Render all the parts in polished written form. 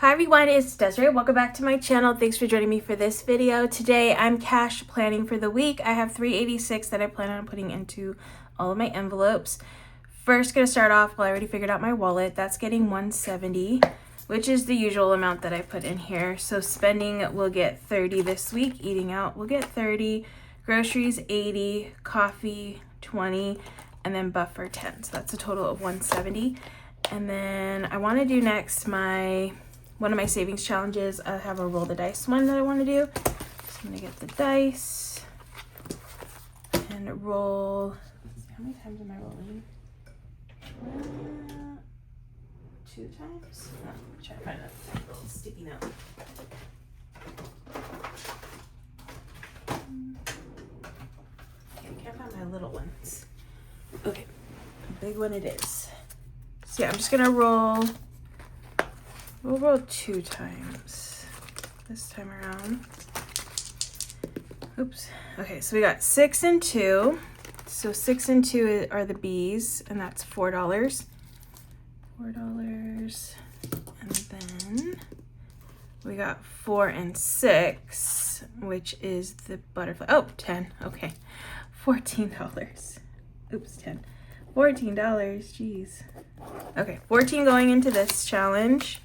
Hi everyone, it's Desiree. Welcome back to my channel. Thanks for joining me for this video. Today I'm cash planning for the week. I have $386 that I plan on putting into all of my envelopes. First, gonna start off, well, I already figured out my wallet. That's getting $170, which is the usual amount that I put in here. So spending will get $30 this week. Eating out will get $30. Groceries $80, coffee $20, and then buffer $10. So that's a total of $170. And then I want to do next one of my savings challenges. I have a roll the dice one that I want to do. So I'm gonna get the dice and roll. Let's see, how many times am I rolling? 2 times. Oh, try to find a little sticky note. Okay, I can't find my little ones. Okay, a big one it is. So yeah, I'm just gonna roll. We'll roll 2 times this time around. Oops. Okay, so we got 6 and 2. So 6 and 2 are the B's, and that's $4. $4. And then we got 4 and 6, which is the butterfly. Oh, 10. Okay. $14. Oops, 10. $14. Jeez. Okay, 14 going into this challenge.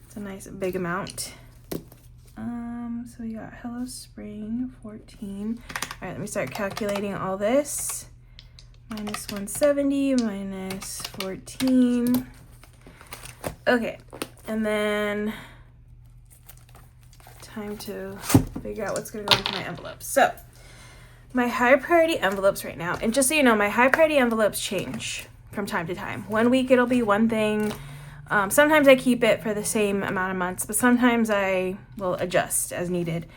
It's a nice big amount. So we got Hello Spring 14. All right, let me start calculating all this. Minus 170 minus 14. Okay, and then time to figure out what's gonna go into my envelopes. So my high priority envelopes right now, and just so you know, my high priority envelopes change from time to time. One week it'll be one thing. Sometimes I keep it for the same amount of months, but sometimes I will adjust as needed.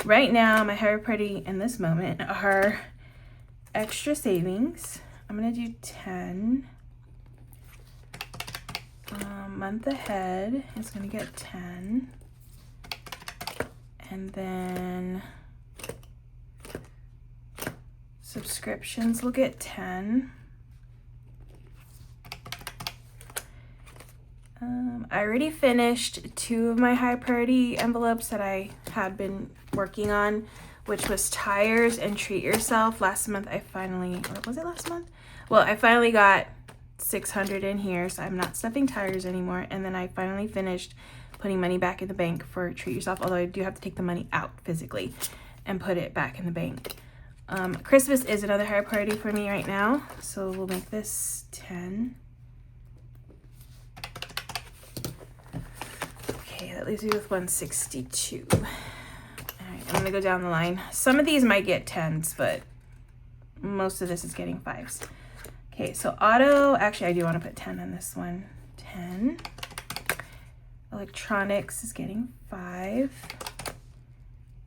Right now, my higher priority in this moment are extra savings. I'm gonna do 10. Month ahead is gonna get 10. And then subscriptions will get 10. I already finished 2 of my high priority envelopes that I had been working on, which was tires and treat yourself. Last month I finally, or was it last month? Well, I finally got 600 in here, so I'm not stuffing tires anymore. And then I finally finished putting money back in the bank for treat yourself, although I do have to take the money out physically and put it back in the bank. Christmas is another high priority for me right now, so we'll make this 10. Okay, that leaves me with 162. All right, I'm gonna go down the line. Some of these might get 10s, but most of this is getting 5s. Okay, so auto, actually I do want to put 10 on this one. 10. Electronics is getting 5.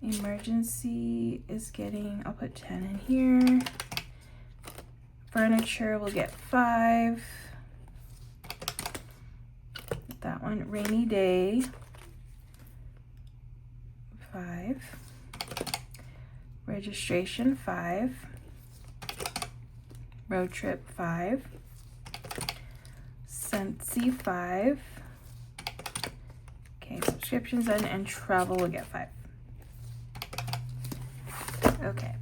Emergency is getting, I'll put 10 in here. Furniture will get 5. That one. Rainy day, 5. Registration, 5. Road trip, 5. Scentsy, 5. Okay, subscriptions done, and travel will get 5. Okay.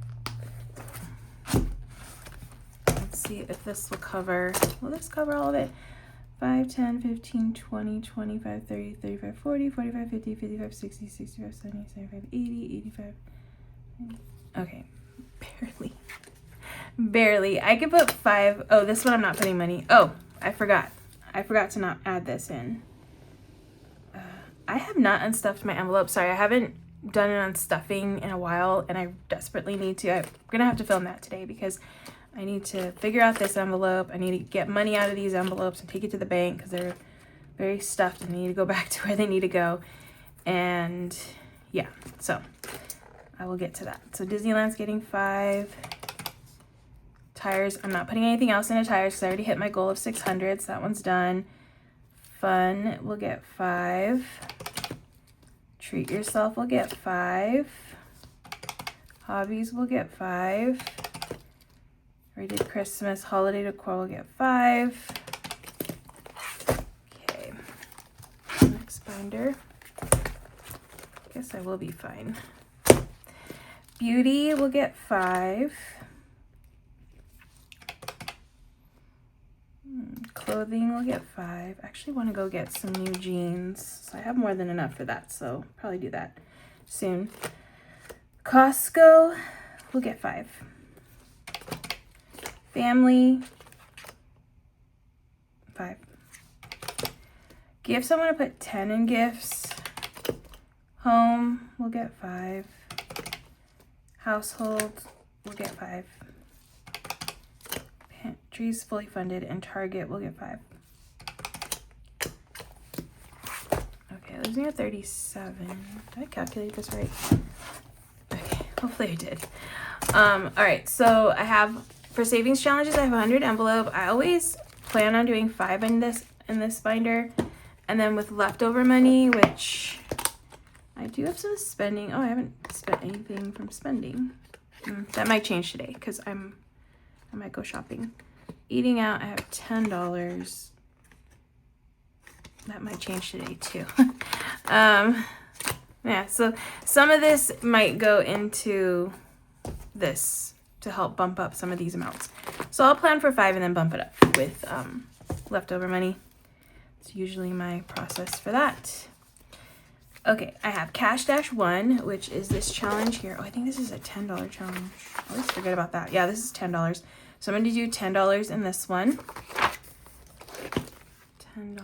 Let's see if this will cover, will this cover all of it? 5, 10, 15, 20, 25, 30, 35, 40, 45, 50, 55, 60, 65, 70, 75, 80, 85. Okay, barely. I could put 5. Oh, this one I'm not putting money. Oh, I forgot to not add this in. I have not unstuffed my envelope. Sorry, I haven't done an unstuffing in a while, and I desperately need to. I'm gonna have to film that today because I need to figure out this envelope. I need to get money out of these envelopes and take it to the bank because they're very stuffed and they need to go back to where they need to go. And yeah, so I will get to that. So Disneyland's getting 5. Tires, I'm not putting anything else into tires because I already hit my goal of 600, so that one's done. Fun will get 5. Treat yourself will get 5. Hobbies will get 5. We did Christmas, holiday decor will get 5. Okay. Next binder. Guess I will be fine. Beauty will get 5. Clothing will get 5. I actually want to go get some new jeans. So I have more than enough for that, so probably do that soon. Costco will get 5. Family, 5. Gifts, I want to put 10 in gifts. Home will get 5. Household will get 5. Pantries fully funded, and Target will get 5. Okay, it leaves me at 37. Did I calculate this right? Okay, hopefully I did. All right, so I have, for savings challenges, I have 100 envelope. I always plan on doing 5 in this binder. And then with leftover money, which I do have some spending. Oh, I haven't spent anything from spending. That might change today because I might go shopping. Eating out, I have $10. That might change today too. Yeah, so some of this might go into this to help bump up some of these amounts. So I'll plan for 5 and then bump it up with leftover money. It's usually my process for that. Okay, I have Cash Dash 1, which is this challenge here. Oh, I think this is a $10 challenge. I always forget about that. Yeah, this is $10. So I'm going to do $10 in this one. $10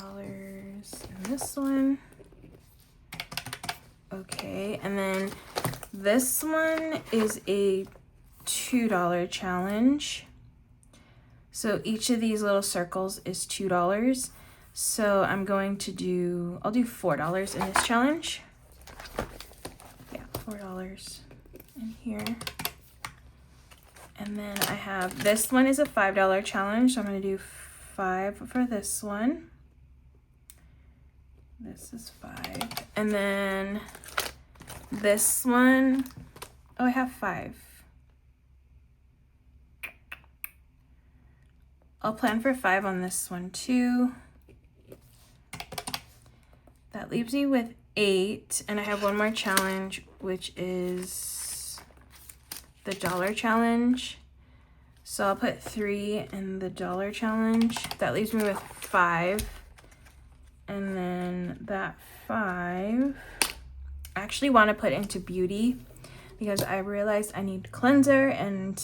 in this one. Okay, and then this one is a $2 challenge. So each of these little circles is $2. So I'm going to do, I'll do $4 in this challenge. Yeah, $4 in here. And then I have, this one is a $5 challenge. So I'm going to do 5 for this one. This is 5. And then this one, oh, I have 5. I'll plan for 5 on this one too. That leaves me with 8, and I have one more challenge, which is the dollar challenge. So I'll put 3 in the dollar challenge. That leaves me with 5. And then that 5, I actually want to put into beauty because I realized I need cleanser and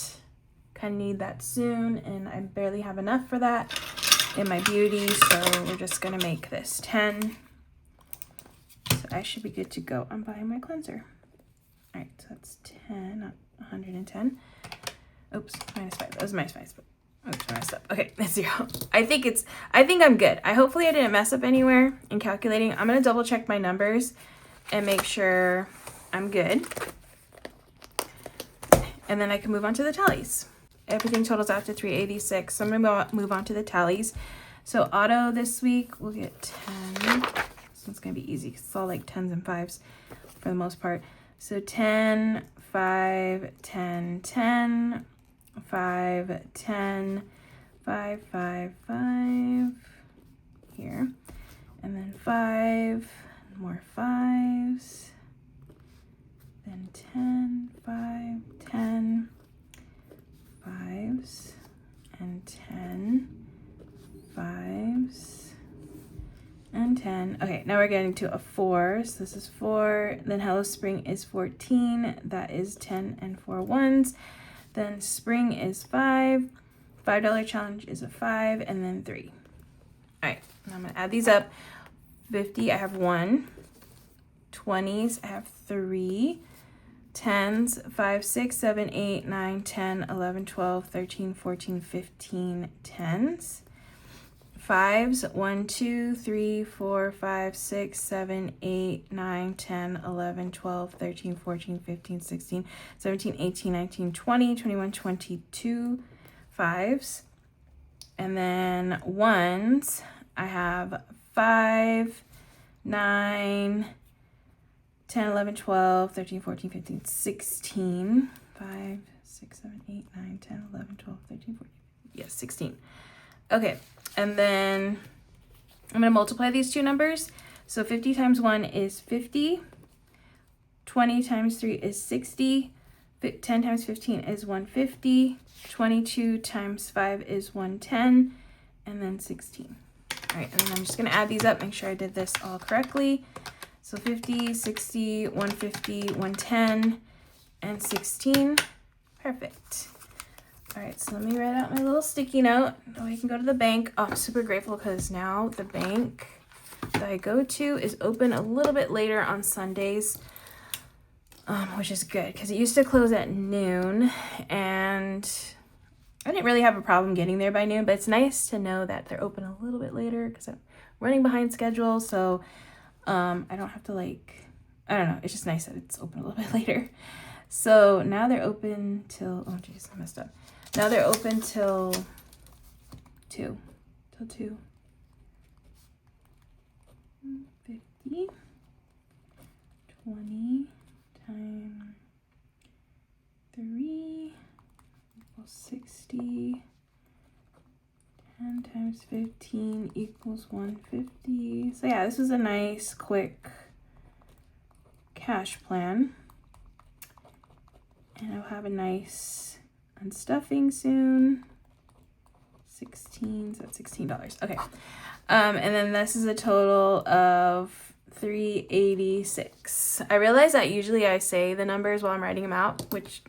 kind of need that soon, and I barely have enough for that in my beauty. So we're just going to make this 10. So I should be good to go. I'm buying my cleanser. All right, so that's 10, not 110. Oops, -5. That was -5. Oops, I messed up. Okay, that's 0. I think I'm good. Hopefully I didn't mess up anywhere in calculating. I'm gonna double check my numbers and make sure I'm good. And then I can move on to the tallies. Everything totals out to 386. So I'm gonna move on to the tallies. So auto this week will get 10. This one's gonna be easy because it's all like 10s and 5s for the most part. So 10, 5, 10, 10, 5, 10, 5, 5, 5 here. And then 5, more 5s. Then 10, 5, 10, 5s, and 10, 5s, and 10. Okay, now we're getting to a 4. So this is 4. Then Hello Spring is 14. That is 10 and 4 1s. Then Spring is 5. $5 challenge is a 5, and then 3. All right, now I'm gonna add these up. 50, I have 1. 20s, I have 3. 10s, 5, 6, 7, 8, 9, 10, 11, 12, 13, 14, 15, 10s. 5s, 1, 2, 3, 4, 5, 6, 7, 8, 9, 10, 11, 12, 13, 14, 15, 16, 17, 18, 19, 20, 21, 22 5s. And then 1s, I have 5, 9, 10, 11, 12, 13, 14, 15, 16. 5, 6, 7, 8, 9, 10, 11, 12, 13, 14. Yes, 16. Okay, and then I'm going to multiply these two numbers. So 50 times 1 is 50. 20 times 3 is 60. 10 times 15 is 150. 22 times 5 is 110. And then 16. All right, and then I'm just gonna add these up, make sure I did this all correctly. So 50, 60, 150, 110, and 16. Perfect. All right, so let me write out my little sticky note so I can go to the bank. Oh, I'm super grateful because now the bank that I go to is open a little bit later on Sundays, which is good because it used to close at noon, and I didn't really have a problem getting there by noon, but it's nice to know that they're open a little bit later because I'm running behind schedule, so I don't have to like, I don't know, it's just nice that it's open a little bit later. So now they're open till, oh geez, I messed up. Now they're open till 2. 50, 20 times 3 equals 60. 10 times 15 equals 150. So yeah, this is a nice, quick cash plan. And I'll have a nice unstuffing soon. 16, so that's $16. Okay. And then this is a total of $386. I realize that usually I say the numbers while I'm writing them out, which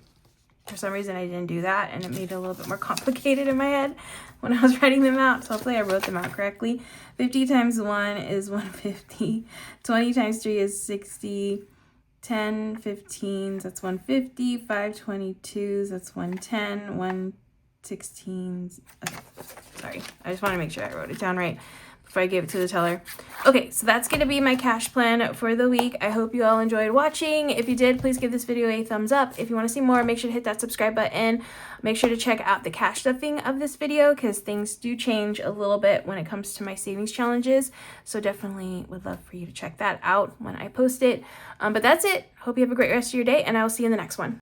for some reason I didn't do that, and it made it a little bit more complicated in my head when I was writing them out. So hopefully I wrote them out correctly. 50 times 1 is 150. 20 times 3 is 60. 10 15s, that's 150. 5 22s, that's 110. 1 16s. Okay, sorry. I just want to make sure I wrote it down right before I gave it to the teller. Okay, so that's going to be my cash plan for the week. I hope you all enjoyed watching. If you did, please give this video a thumbs up. If you want to see more, make sure to hit that subscribe button. Make sure to check out the cash stuffing of this video because things do change a little bit when it comes to my savings challenges. So definitely would love for you to check that out when I post it. But that's it. Hope you have a great rest of your day, and I will see you in the next one.